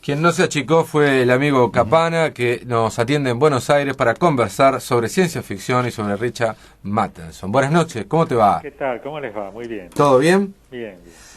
Quien no se achicó fue el amigo Capana, que nos atiende en Buenos Aires para conversar sobre ciencia ficción y sobre Richard Matheson. Buenas noches, ¿cómo te va? ¿Qué tal? ¿Cómo les va? Muy bien. ¿Todo bien? Bien,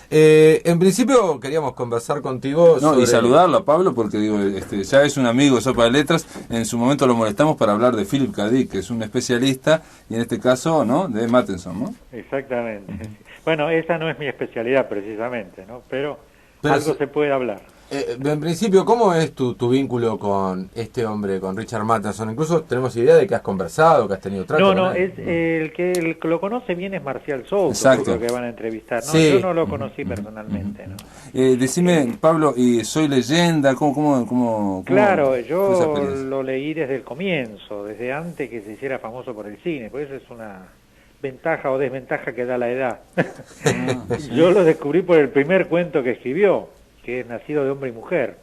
bien. En principio queríamos conversar contigo No, sobre... y saludarlo a Pablo porque digo, ya es un amigo de Sopa de Letras. En su momento lo molestamos para hablar de Philip K. Dick, que es un especialista, y en este caso, ¿no?, de Matheson, ¿no? Exactamente. Bueno, esa no es mi especialidad precisamente, ¿no? Pero algo sí, se puede hablar. En principio, ¿cómo es tu vínculo con este hombre, con Richard Matheson? Incluso tenemos idea de que has conversado, que has tenido trato con él. El que lo conoce bien es Marcial Souto, Exacto. que van a entrevistar. No, Sí. yo no lo conocí personalmente, ¿no? Decime, Pablo, ¿y Soy Leyenda? ¿Cómo Claro, fue esa yo experiencia? lo leí desde el comienzo, desde antes que se hiciera famoso por el cine, por eso es una ventaja o desventaja que da la edad. Yo lo descubrí por el primer cuento que escribió, que es Nacido de Hombre y Mujer,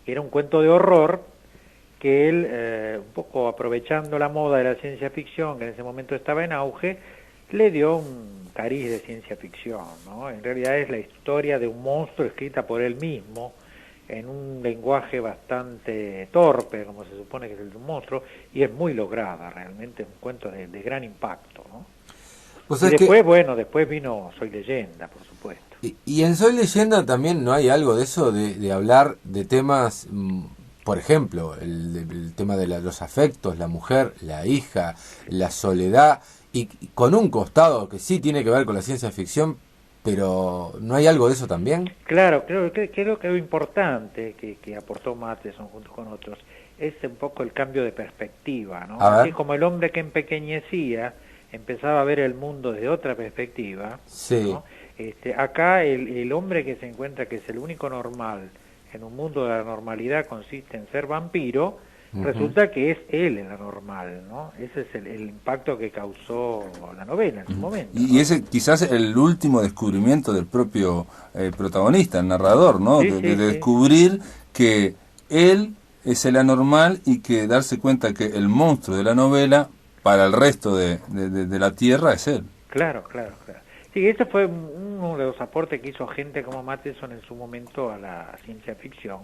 que era un cuento de horror que él, un poco aprovechando la moda de la ciencia ficción, que en ese momento estaba en auge, le dio un cariz de ciencia ficción, ¿no? En realidad es la historia de un monstruo escrita por él mismo, en un lenguaje bastante torpe, como se supone que es el de un monstruo, y es muy lograda, realmente es un cuento de gran impacto, ¿no? Pues Y después, bueno, después vino Soy Leyenda, por supuesto. Y en Soy Leyenda también no hay algo de eso, de hablar de temas, por ejemplo, el tema de los afectos, la mujer, la hija, la soledad, y con un costado que sí tiene que ver con la ciencia ficción, pero ¿no hay algo de eso también? Claro, creo que lo importante que aportó Matheson junto con otros es un poco el cambio de perspectiva, ¿no? Así como el hombre que empequeñecía empezaba a ver el mundo desde otra perspectiva, sí, ¿no? Acá el hombre que se encuentra que es el único normal en un mundo de la normalidad consiste en ser vampiro, resulta que es él el anormal, ¿no? Ese es el impacto que causó la novela en su momento, ¿no? Y ese quizás el último descubrimiento del propio protagonista, el narrador, ¿no? Sí, de descubrir que él es el anormal y que darse cuenta que el monstruo de la novela para el resto de la Tierra es él. Claro. Sí, ese fue uno de los aportes que hizo gente como Matheson en su momento a la ciencia ficción,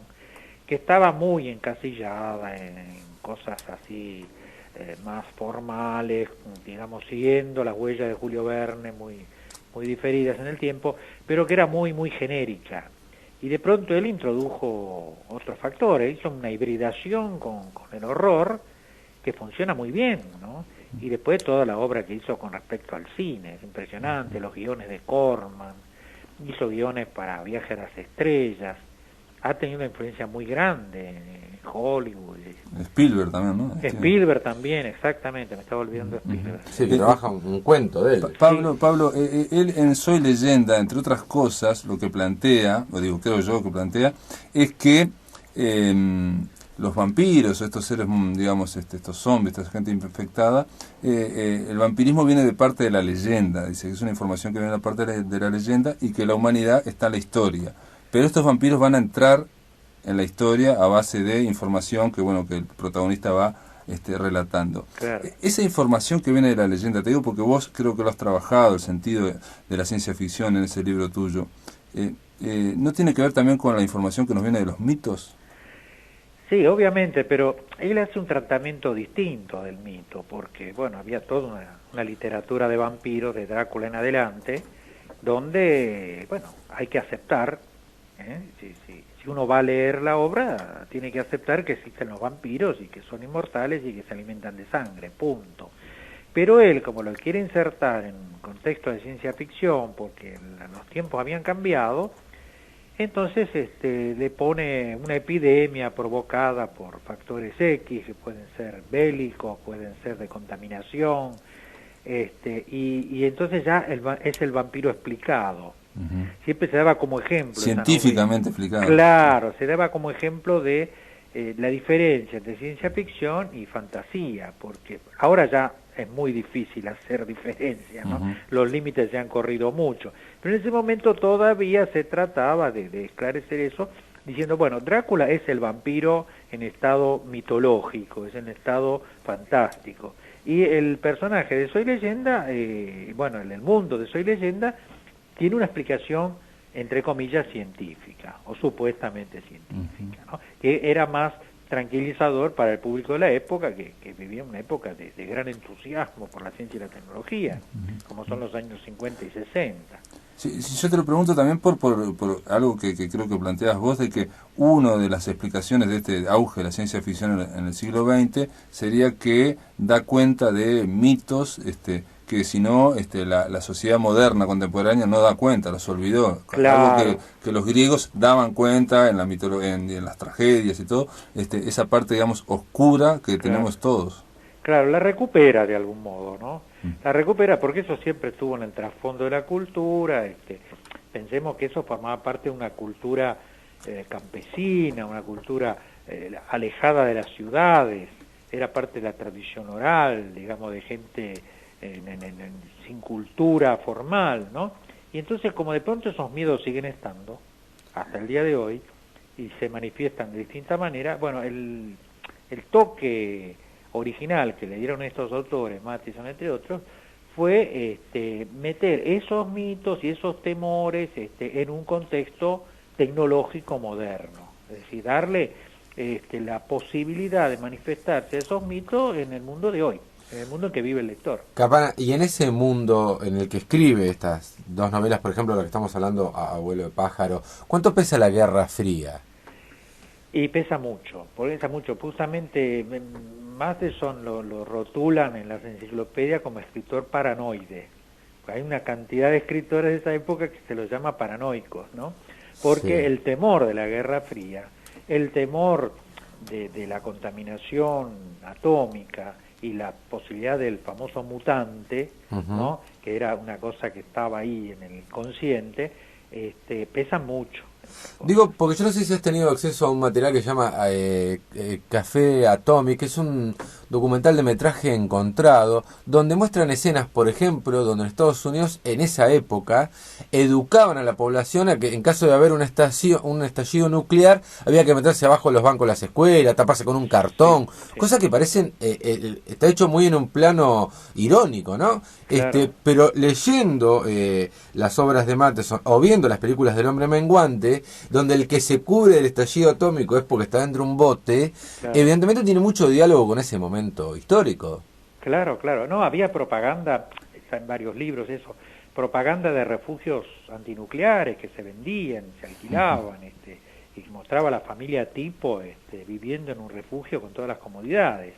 que estaba muy encasillada en cosas así más formales, digamos, siguiendo las huellas de Julio Verne, muy diferidas en el tiempo, pero que era muy genérica. Y de pronto él introdujo otros factores, hizo una hibridación con el horror que funciona muy bien, ¿no? Y después toda la obra que hizo con respecto al cine, es impresionante, los guiones de Corman, hizo guiones para Viaje a las Estrellas, ha tenido una influencia muy grande en Hollywood. Spielberg también, ¿no? Spielberg también, exactamente, me estaba olvidando de Spielberg. Sí, que trabaja un cuento de él. Pablo, él en Soy Leyenda, entre otras cosas, lo que plantea, o digo, creo yo que plantea, es que los vampiros, estos seres, digamos, estos zombies, esta gente infectada, el vampirismo viene de parte de la leyenda, dice que es una información que viene de parte de la leyenda y que la humanidad está en la historia. Pero estos vampiros van a entrar en la historia a base de información que, bueno, que el protagonista va relatando. Claro. Esa información que viene de la leyenda, te digo porque vos creo que lo has trabajado, el sentido de la ciencia ficción en ese libro tuyo, ¿no tiene que ver también con la información que nos viene de los mitos? Sí, obviamente, pero él hace un tratamiento distinto del mito, porque, bueno, había toda una literatura de vampiros, de Drácula en adelante, donde, bueno, hay que aceptar, si uno va a leer la obra, tiene que aceptar que existen los vampiros y que son inmortales y que se alimentan de sangre, punto. Pero él, como lo quiere insertar en un contexto de ciencia ficción, porque los tiempos habían cambiado, entonces le pone una epidemia provocada por factores X, que pueden ser bélicos, pueden ser de contaminación, y entonces ya es el vampiro explicado. Siempre se daba como ejemplo. Científicamente explicado. Claro, se daba como ejemplo de la diferencia entre ciencia ficción y fantasía, porque ahora ya es muy difícil hacer diferencia, ¿no? Los límites se han corrido mucho, pero en ese momento todavía se trataba de esclarecer eso, diciendo, bueno, Drácula es el vampiro en estado mitológico, es en estado fantástico, y el personaje de Soy Leyenda, bueno, en el mundo de Soy Leyenda, tiene una explicación entre comillas, científica, o supuestamente científica, ¿no? Que era más tranquilizador para el público de la época, que vivía una época de gran entusiasmo por la ciencia y la tecnología, como son los años 50 y 60. Sí, yo te lo pregunto también por algo que creo que planteas vos, de que una de las explicaciones de este auge de la ciencia ficción en el siglo XX sería que da cuenta de mitos que si no la sociedad moderna contemporánea no da cuenta, los olvidó. Claro. Algo que los griegos daban cuenta en la en las tragedias y todo, esa parte, digamos, oscura que tenemos todos. Claro, la recupera de algún modo, ¿no? La recupera porque eso siempre estuvo en el trasfondo de la cultura. Pensemos que eso formaba parte de una cultura campesina, una cultura alejada de las ciudades, era parte de la tradición oral, digamos, de gente sin cultura formal, ¿no? Y entonces, como de pronto esos miedos siguen estando hasta el día de hoy y se manifiestan de distinta manera, bueno, el toque original que le dieron estos autores, Matheson entre otros, fue meter esos mitos y esos temores en un contexto tecnológico moderno, es decir, darle la posibilidad de manifestarse esos mitos en el mundo de hoy, en el mundo en que vive el lector. Campana, y en ese mundo en el que escribe estas dos novelas, por ejemplo, la que estamos hablando, Abuelo de pájaro, ¿cuánto pesa la Guerra Fría? Y pesa mucho, justamente Matheson lo rotulan en las enciclopedias como escritor paranoide. Hay una cantidad de escritores de esa época que se los llama paranoicos, ¿no? Porque el temor de la Guerra Fría, el temor de la contaminación atómica y la posibilidad del famoso mutante, ¿no? Que era una cosa que estaba ahí en el consciente, pesa mucho. Digo, porque yo no sé si has tenido acceso a un material que se llama Café Atomic, que es un documental de metraje encontrado, donde muestran escenas, por ejemplo, donde en Estados Unidos, en esa época, educaban a la población a que en caso de haber un estallido nuclear, había que meterse abajo de los bancos de las escuelas, taparse con un cartón, cosas que parecen, está hecho muy en un plano irónico, ¿no? Claro. Pero leyendo las obras de Matheson, o viendo las películas del Hombre Menguante, donde el que se cubre del estallido atómico es porque está dentro de un bote, evidentemente tiene mucho diálogo con ese momento histórico. Claro, no, había propaganda, está en varios libros eso, propaganda de refugios antinucleares que se vendían, se alquilaban, y mostraba a la familia tipo viviendo en un refugio con todas las comodidades.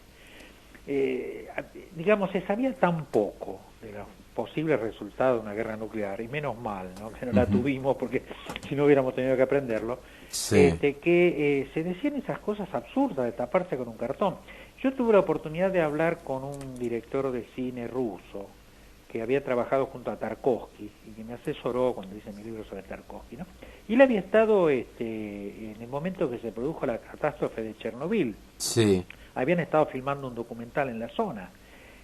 Digamos, se sabía tan poco de los posibles resultados de una guerra nuclear, y menos mal, ¿no? Que no la tuvimos, porque si no hubiéramos tenido que aprenderlo, que se decían esas cosas absurdas de taparse con un cartón. Yo tuve la oportunidad de hablar con un director de cine ruso que había trabajado junto a Tarkovsky y que me asesoró cuando hice mi libro sobre Tarkovsky, ¿no? Y él había estado en el momento que se produjo la catástrofe de Chernobyl. Sí. Habían estado filmando un documental en la zona.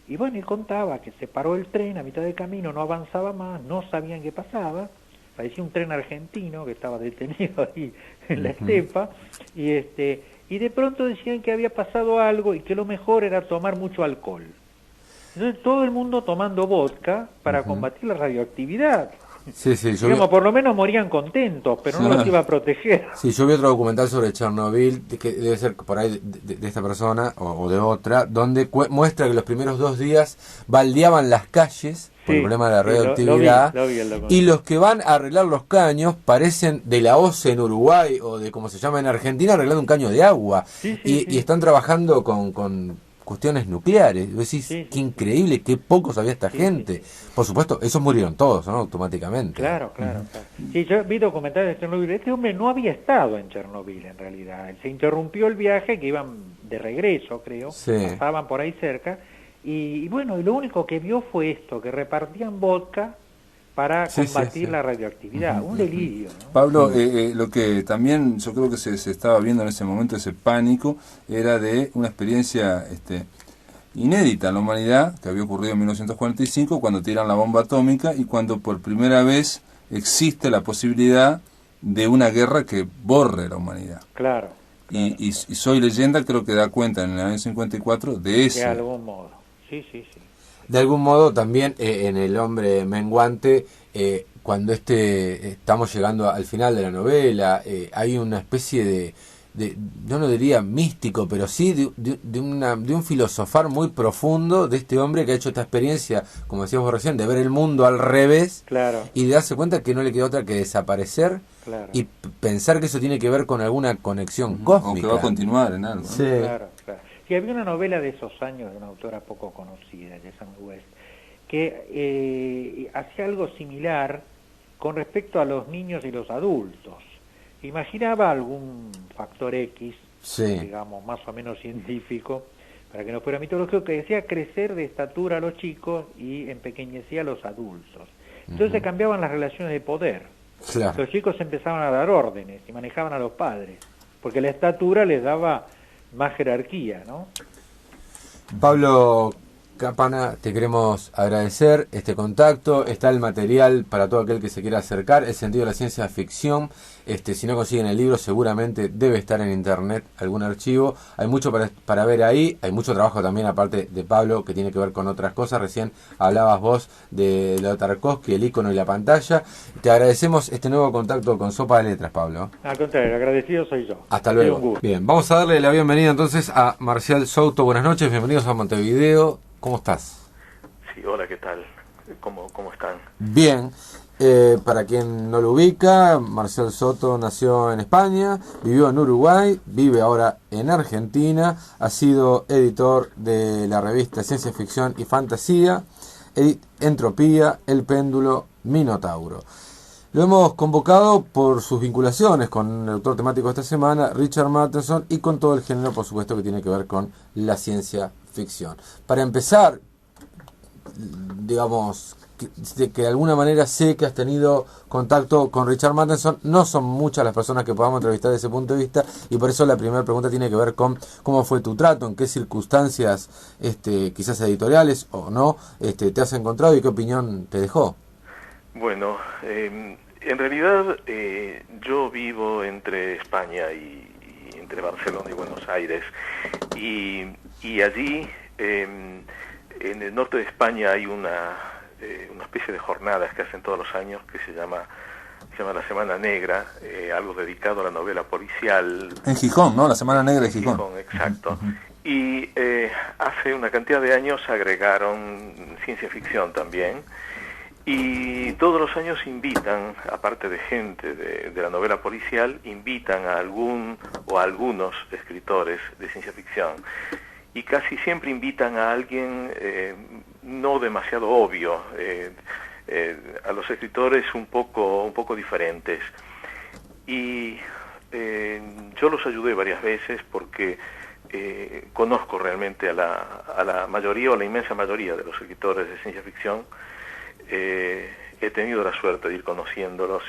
Y bueno, él contaba que se paró el tren a mitad del camino, no avanzaba más, no sabían qué pasaba, parecía un tren argentino que estaba detenido ahí en la estepa, y de pronto decían que había pasado algo y que lo mejor era tomar mucho alcohol. Entonces todo el mundo tomando vodka para combatir la radioactividad. Sí, Digamos, por lo menos morían contentos, pero no los iba a proteger. Sí, yo vi otro documental sobre Chernobyl, que debe ser por ahí de esta persona o de otra, donde muestra que los primeros 2 días baldeaban las calles por el problema de la radioactividad, lo vi el documental. y los que van a arreglar los caños parecen de la OCE en Uruguay o de como se llama en Argentina arreglando un caño de agua, y están trabajando con cuestiones nucleares. Vos decís, qué increíble, qué poco sabía esta gente. Por supuesto, esos murieron todos, ¿no? Automáticamente. Claro. Sí, yo vi documentales de Chernobyl. Este hombre no había estado en Chernobyl, en realidad. Se interrumpió el viaje, que iban de regreso, creo. Pasaban por ahí cerca. Y bueno, y lo único que vio fue esto, que repartían vodka para combatir la radioactividad. Un delirio, ¿no? Pablo, lo que también yo creo que se estaba viendo en ese momento, ese pánico, era de una experiencia inédita en la humanidad, que había ocurrido en 1945, cuando tiran la bomba atómica y cuando por primera vez existe la posibilidad de una guerra que borre la humanidad. Claro. Y Soy Leyenda creo que da cuenta en el año 54 de eso. De algún modo, sí. De algún modo también en El Hombre Menguante cuando estamos llegando al final de la novela, hay una especie de, yo no diría místico, pero sí de un filosofar muy profundo de este hombre que ha hecho esta experiencia, como decíamos recién, de ver el mundo al revés, Claro, y de darse cuenta que no le queda otra que desaparecer claro, y pensar que eso tiene que ver con alguna conexión O cósmica. que va a continuar en algo, ¿no? Sí. claro, claro. Sí, había una novela de esos años de una autora poco conocida, Jason West, que hacía algo similar con respecto a los niños y los adultos. Imaginaba algún factor X, Sí. digamos, más o menos científico, para que no fuera mitológico, que decía crecer de estatura a los chicos y empequeñecía a los adultos. Entonces cambiaban las relaciones de poder. Claro. Los chicos empezaban a dar órdenes y manejaban a los padres, porque la estatura les daba más jerarquía, ¿no? Pablo Capana, te queremos agradecer este contacto. Está el material para todo aquel que se quiera acercar, el sentido de la ciencia ficción. Si no consiguen el libro, seguramente debe estar en internet algún archivo. Hay mucho para ver ahí, hay mucho trabajo también aparte de Pablo que tiene que ver con otras cosas. Recién hablabas vos de lo de Tarkovsky, el icono y la pantalla. Te agradecemos este nuevo contacto con Sopa de Letras, Pablo. Al contrario, agradecido soy yo. Hasta Ha sido luego. un gusto. Bien, vamos a darle la bienvenida entonces a Marcial Souto. Buenas noches, bienvenidos a Montevideo. ¿Cómo estás? Sí, hola, ¿qué tal? ¿Cómo están? Bien. Para quien no lo ubica, Marcial Soto nació en España, vivió en Uruguay, vive ahora en Argentina, ha sido editor de la revista Ciencia Ficción y Fantasía, Entropía, El Péndulo, Minotauro. Lo hemos convocado por sus vinculaciones con el autor temático de esta semana, Richard Matheson, y con todo el género, por supuesto, que tiene que ver con la ciencia ficción. Para empezar, digamos, que de alguna manera sé que has tenido contacto con Richard Matheson. No son muchas las personas que podamos entrevistar desde ese punto de vista, y por eso la primera pregunta tiene que ver con cómo fue tu trato, en qué circunstancias, quizás editoriales o no, te has encontrado y qué opinión te dejó. Bueno, en realidad yo vivo entre España y entre Barcelona y Buenos Aires, y allí en el norte de España hay una especie de jornadas que hacen todos los años que se llama la Semana Negra, algo dedicado a la novela policial. En Gijón, ¿no? La Semana Negra de Gijón. Exacto. Y hace una cantidad de años agregaron ciencia ficción también, y todos los años invitan, aparte de gente de la novela policial, invitan a algún o a algunos escritores de ciencia ficción, y casi siempre invitan a alguien no demasiado obvio, a los escritores un poco diferentes. Y yo los ayudé varias veces porque conozco realmente a la mayoría o la inmensa mayoría de los escritores de ciencia ficción. He tenido la suerte de ir conociéndolos,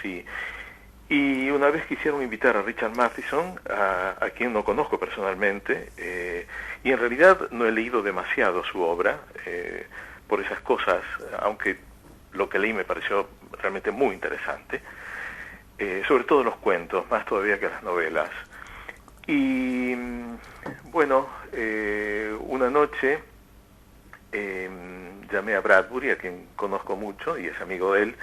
y una vez quisieron invitar a Richard Matheson, a quien no conozco personalmente, y en realidad no he leído demasiado su obra por esas cosas, aunque lo que leí me pareció realmente muy interesante, sobre todo los cuentos, más todavía que las novelas. Y bueno, una noche llamé a Bradbury, a quien conozco mucho y es amigo de él.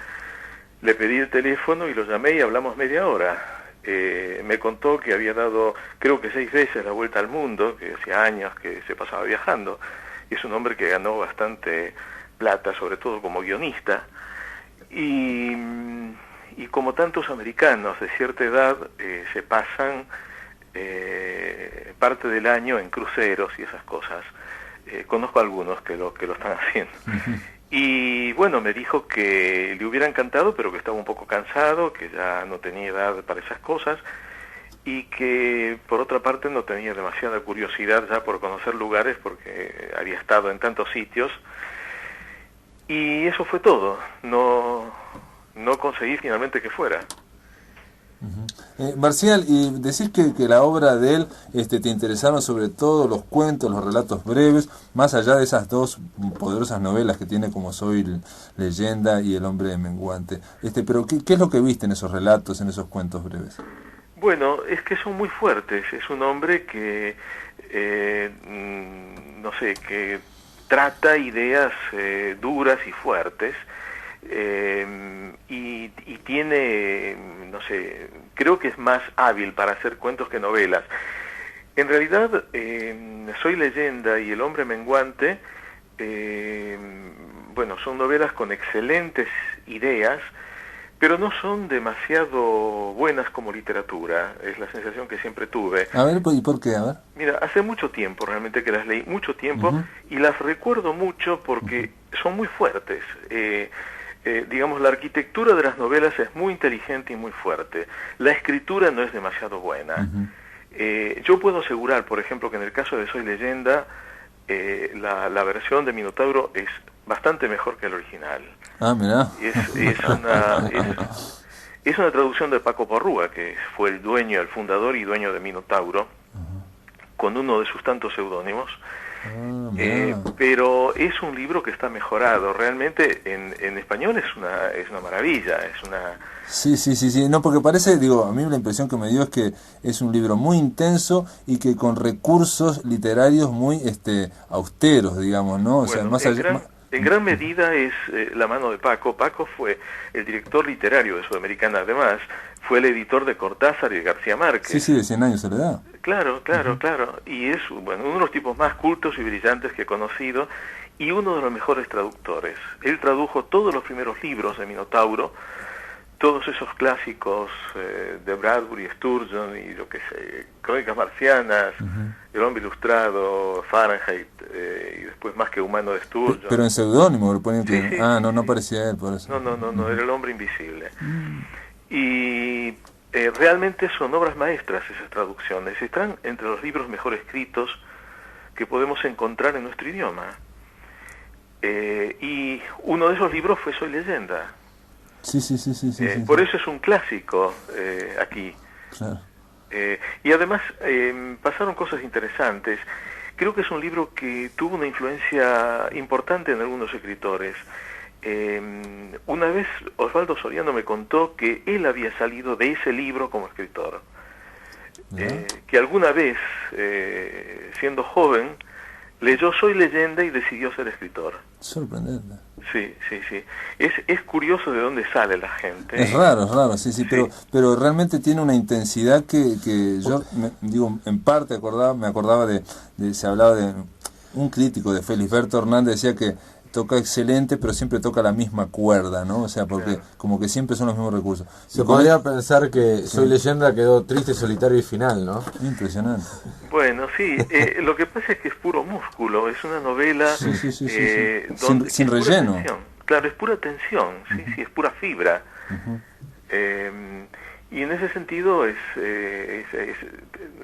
Le pedí el teléfono y lo llamé y hablamos media hora. Me contó que había dado, creo que 6 veces la vuelta al mundo, que hacía años que se pasaba viajando. Y es un hombre que ganó bastante plata, sobre todo como guionista. Y como tantos americanos de cierta edad, se pasan parte del año en cruceros y esas cosas. Conozco algunos que lo están haciendo. Y bueno, me dijo que le hubiera encantado, pero que estaba un poco cansado, que ya no tenía edad para esas cosas, y que por otra parte no tenía demasiada curiosidad ya por conocer lugares porque había estado en tantos sitios. Y eso fue todo. No conseguí finalmente que fuera. Marcial, y decís que la obra de él te interesaron sobre todo los cuentos, los relatos breves, más allá de esas dos poderosas novelas que tiene como Soy Leyenda y El Hombre Menguante. Pero ¿qué es lo que viste en esos relatos, en esos cuentos breves? Bueno, es que son muy fuertes. Es un hombre que, no sé, que trata ideas duras y fuertes, y tiene, no sé, creo que es más hábil para hacer cuentos que novelas. En realidad, Soy Leyenda y El hombre menguante, bueno, son novelas con excelentes ideas, pero no son demasiado buenas como literatura, es la sensación que siempre tuve. A ver, ¿y por qué? A ver. Mira, hace mucho tiempo realmente que las leí, mucho tiempo, y las recuerdo mucho porque son muy fuertes. Digamos, la arquitectura de las novelas es muy inteligente y muy fuerte. La escritura no es demasiado buena. Yo puedo asegurar, por ejemplo, que en el caso de Soy Leyenda, la versión de Minotauro es bastante mejor que el original. Ah, mirá. Es una traducción de Paco Porrúa, que fue el dueño, el fundador y dueño de Minotauro, con uno de sus tantos seudónimos. Pero es un libro que está mejorado. Realmente en español es una maravilla, es una... Sí, no, porque parece, digo, a mí la impresión que me dio es que es un libro muy intenso y que con recursos literarios muy austeros, digamos, ¿no? O sea, más allá... En gran medida es la mano de Paco. Paco fue el director literario de Sudamericana, además, fue el editor de Cortázar y de García Márquez. Sí, de 100 años de soledad. Claro. Y es, bueno, uno de los tipos más cultos y brillantes que he conocido y uno de los mejores traductores. Él tradujo todos los primeros libros de Minotauro, todos esos clásicos de Bradbury, Sturgeon y yo qué sé, Crónicas Marcianas, El hombre ilustrado, Fahrenheit, y después Más que humano de Sturgeon. Pero en seudónimo, lo ponen que... Sí, no parecía él, por eso. No, era El hombre invisible. Y realmente son obras maestras esas traducciones, están entre los libros mejor escritos que podemos encontrar en nuestro idioma. Y uno de esos libros fue Soy Leyenda. Sí. Por eso es un clásico aquí. Claro. Y además pasaron cosas interesantes. Creo que es un libro que tuvo una influencia importante en algunos escritores. Una vez Osvaldo Soriano me contó que él había salido de ese libro como escritor. Que alguna vez, siendo joven, leyó Soy Leyenda y decidió ser escritor. Sorprendente. Sí. Es curioso de dónde sale la gente. Es raro, sí. Pero realmente tiene una intensidad que yo, en parte me acordaba se hablaba de un crítico de Felisberto Hernández, decía que toca excelente, pero siempre toca la misma cuerda, ¿no? O sea, porque como que siempre son los mismos recursos. Se podría pensar que Soy Leyenda quedó triste, solitario y final, ¿no? Impresionante. Bueno, sí, lo que pasa es que es puro músculo, es una novela sin relleno. Claro, es pura tensión, sí, es pura fibra. Y en ese sentido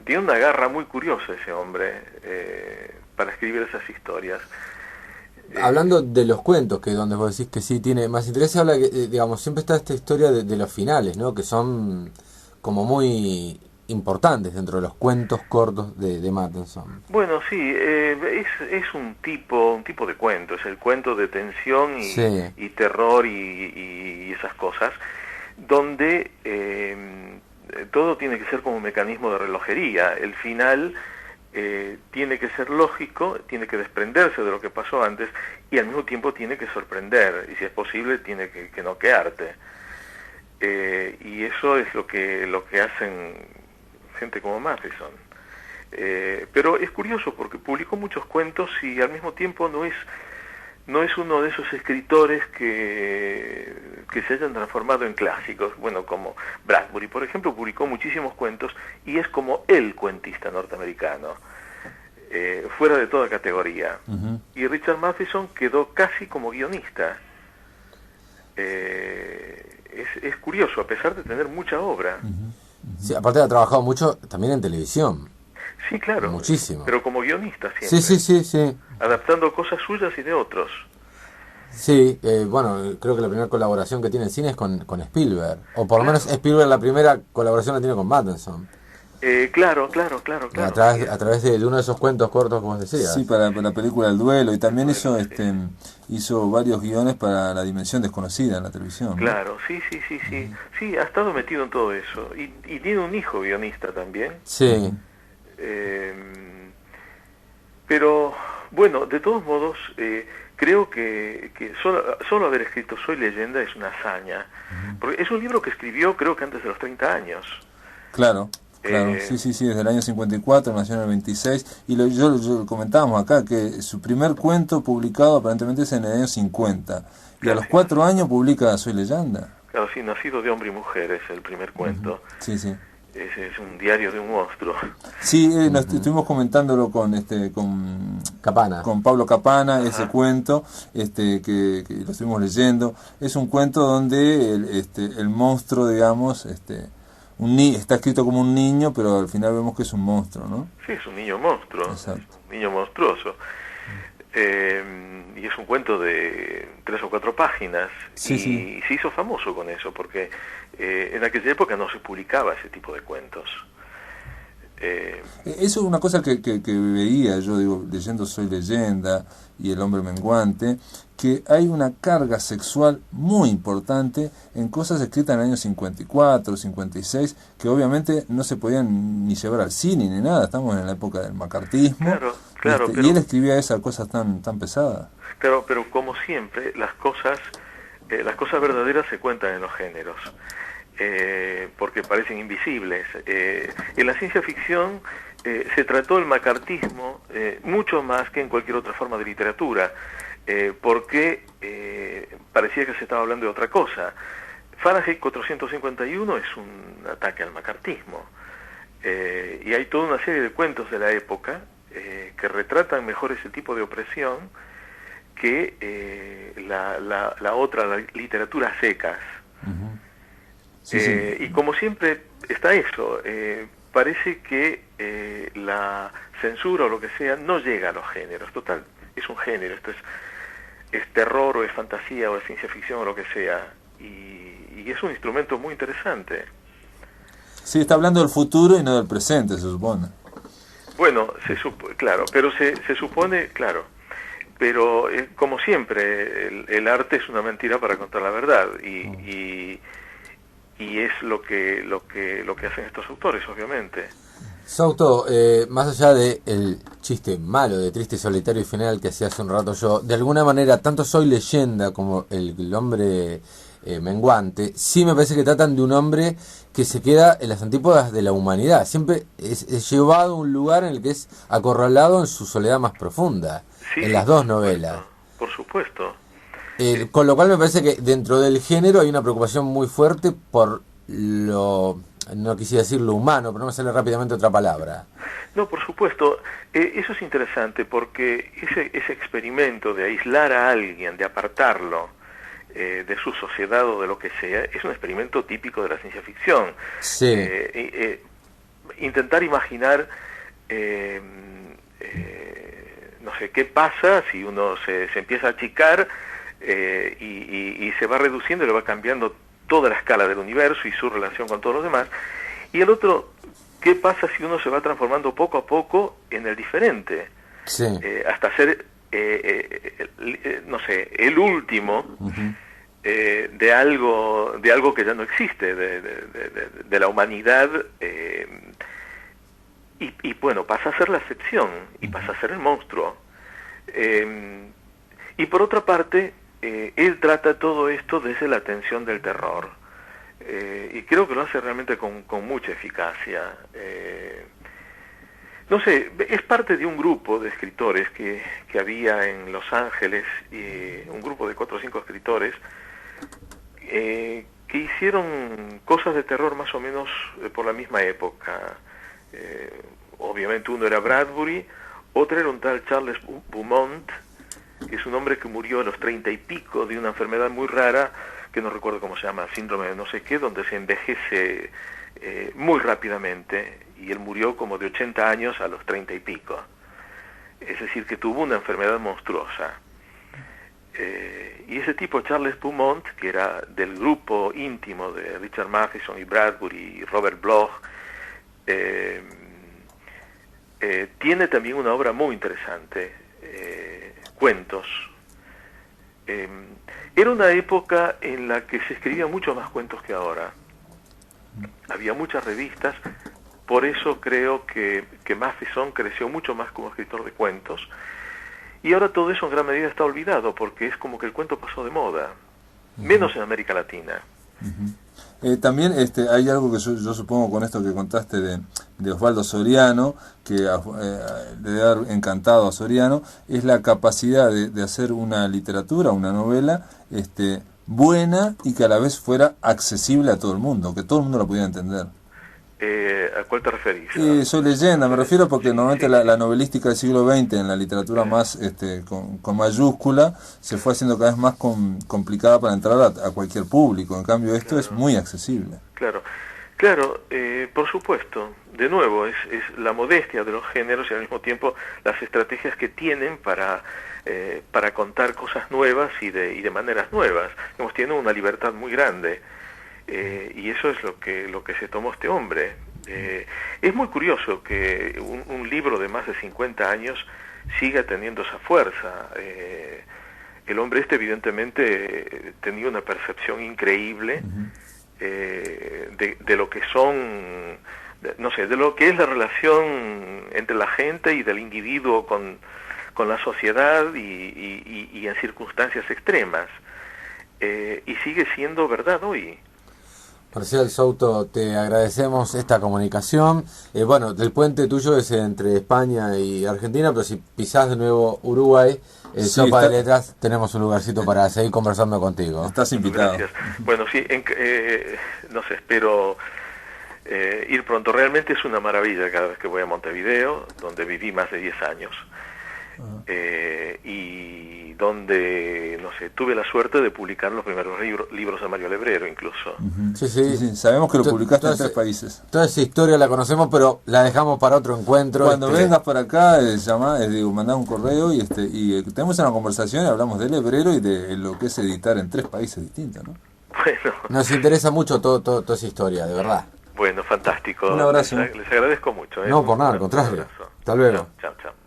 tiene una garra muy curiosa ese hombre para escribir esas historias. Hablando de los cuentos, que donde vos decís que sí tiene más interés, habla que, digamos, siempre está esta historia de los finales, ¿no? Que son como muy importantes dentro de los cuentos cortos de Mattenson. Bueno, sí, es un tipo de cuento, es el cuento de tensión y terror y esas cosas, donde todo tiene que ser como un mecanismo de relojería. El final tiene que ser lógico, tiene que desprenderse de lo que pasó antes y al mismo tiempo tiene que sorprender y si es posible tiene que noquearte. Y eso es lo que hacen gente como Mattheson. Pero es curioso porque publicó muchos cuentos y al mismo tiempo no es uno de esos escritores que se hayan transformado en clásicos. Bueno, como Bradbury, por ejemplo, publicó muchísimos cuentos y es como el cuentista norteamericano, fuera de toda categoría. Y Richard Matheson quedó casi como guionista. Es curioso, a pesar de tener mucha obra. Sí, aparte ha trabajado mucho también en televisión. Sí, claro. Muchísimo. Pero como guionista siempre. Sí. Adaptando cosas suyas y de otros. Sí, bueno, creo que la primera colaboración que tiene en cine es con Spielberg. O por lo menos Spielberg la primera colaboración la tiene con Mattinson. Claro. A través de uno de esos cuentos cortos, como decías. Sí, para la película El Duelo. Y también hizo varios guiones para La Dimensión Desconocida en la televisión, ¿no? Claro, sí. Sí, ha estado metido en todo eso. Y tiene un hijo guionista también. Sí. Pero, bueno, de todos modos, creo que solo haber escrito Soy Leyenda es una hazaña, porque es un libro que escribió creo que antes de los 30 años. Claro, claro, sí, desde el año 54, nació en el 26, y yo comentábamos acá que su primer cuento publicado aparentemente es en el año 50, y a los 4 años publica Soy Leyenda. Claro, sí, Nacido de Hombre y Mujer es el primer cuento. Sí. Es un diario de un monstruo. Sí, estuvimos comentándolo con Capana. Con Pablo Capana, ese cuento, que lo estuvimos leyendo. Es un cuento donde el monstruo, digamos, está escrito como un niño, pero al final vemos que es un monstruo, ¿no? Sí, es un niño monstruo. Exacto. Un niño monstruoso. Y es un cuento de 3 o 4 páginas. Y se hizo famoso con eso, porque en aquella época no se publicaba ese tipo de cuentos. Eso es una cosa que veía yo, digo, leyendo Soy Leyenda y El Hombre Menguante, que hay una carga sexual muy importante en cosas escritas en el año 54, 56, que obviamente no se podían ni llevar al cine ni nada. Estamos en la época del macartismo. Claro, pero, y él escribía esas cosas tan pesadas. Claro, pero como siempre, las cosas verdaderas se cuentan en los géneros, porque parecen invisibles. En la ciencia ficción se trató el macartismo mucho más que en cualquier otra forma de literatura, porque parecía que se estaba hablando de otra cosa. Fahrenheit 451 es un ataque al macartismo, y hay toda una serie de cuentos de la época que retratan mejor ese tipo de opresión que la otra literatura a secas. Y como siempre está eso, parece que la censura o lo que sea no llega a los géneros. Total, es un género, esto es terror o es fantasía o es ciencia ficción o lo que sea, y es un instrumento muy interesante. Sí, está hablando del futuro y no del presente, se supone. Bueno, claro, pero se supone, claro, pero como siempre, el arte es una mentira para contar la verdad, y es lo que hacen estos autores, obviamente. Souto, más allá de el chiste malo de Triste, Solitario y Final que hacía hace un rato yo, de alguna manera, tanto Soy Leyenda como el Hombre Menguante, sí me parece que tratan de un hombre que se queda en las antípodas de la humanidad. Siempre es llevado a un lugar en el que es acorralado en su soledad más profunda, en las dos novelas. Por supuesto. Con lo cual me parece que dentro del género hay una preocupación muy fuerte por lo... No quisiera decir lo humano, pero no me sale rápidamente otra palabra. No, por supuesto. Eso es interesante porque ese experimento de aislar a alguien, de apartarlo de su sociedad o de lo que sea, es un experimento típico de la ciencia ficción. Sí. Intentar imaginar, no sé, qué pasa si uno se empieza a achicar y se va reduciendo y le va cambiando toda la escala del universo y su relación con todos los demás. Y el otro, ¿qué pasa si uno se va transformando poco a poco en el diferente? Sí. Hasta ser, no sé, el último de algo que ya no existe, de la humanidad, y bueno, pasa a ser la excepción, y pasa a ser el monstruo. Y por otra parte, él trata todo esto desde la tensión del terror, y creo que lo hace realmente con mucha eficacia. No sé, es parte de un grupo de escritores que había en Los Ángeles, un grupo de 4 o 5 escritores que hicieron cosas de terror más o menos por la misma época. Obviamente uno era Bradbury, otro era un tal Charles Beaumont, que es un hombre que murió a los 30 y pico de una enfermedad muy rara, que no recuerdo cómo se llama, síndrome de no sé qué, donde se envejece muy rápidamente, y él murió como de 80 años a los 30 y pico. Es decir, que tuvo una enfermedad monstruosa. Y ese tipo, Charles Beaumont, que era del grupo íntimo de Richard Matheson y Bradbury y Robert Bloch, tiene también una obra muy interesante, cuentos. Era una época en la que se escribían mucho más cuentos que ahora. Había muchas revistas, por eso creo que Matheson creció mucho más como escritor de cuentos, Y ahora todo eso en gran medida está olvidado, porque es como que el cuento pasó de moda, menos en América Latina. También hay algo que yo supongo con esto que contaste de Osvaldo Soriano, que le debe haber encantado a Soriano, es la capacidad de hacer una literatura, una novela buena y que a la vez fuera accesible a todo el mundo, que todo el mundo la pudiera entender. ¿A cuál te referís? Soy Leyenda, me refiero porque normalmente la novelística del siglo XX en la literatura más con mayúscula se fue haciendo cada vez más complicada para entrar a cualquier público. En cambio esto es muy accesible. Claro, por supuesto. De nuevo, es la modestia de los géneros y al mismo tiempo las estrategias que tienen para contar cosas nuevas y de maneras nuevas. Tienen una libertad muy grande. Y eso es lo que se tomó este hombre. Es muy curioso que un libro de más de 50 años siga teniendo esa fuerza. El hombre evidentemente tenía una percepción increíble de lo que son, de lo que es la relación entre la gente y del individuo con la sociedad y en circunstancias extremas. Y sigue siendo verdad hoy. Marcial Souto, te agradecemos esta comunicación. Bueno, el puente tuyo es entre España y Argentina, pero si pisás de nuevo Uruguay, Sopa de Letras, tenemos un lugarcito para seguir conversando contigo. Estás invitado. Gracias. Bueno, sí, no sé, espero ir pronto. Realmente es una maravilla cada vez que voy a Montevideo, donde viví más de 10 años. Y donde, no sé, tuve la suerte de publicar los primeros libros de Mario Lebrero, incluso. Sí. Sabemos que lo publicaste en 3 países. Toda esa historia la conocemos, pero la dejamos para otro encuentro. Cuando vengas para acá, mandá un correo y tenemos una conversación y hablamos de Lebrero y de lo que es editar en 3 países distintos, ¿no? Bueno. Nos interesa mucho toda esa historia, de verdad. Bueno, fantástico. Un abrazo. Les agradezco mucho. No, por nada, al contrario. Hasta luego. Chao.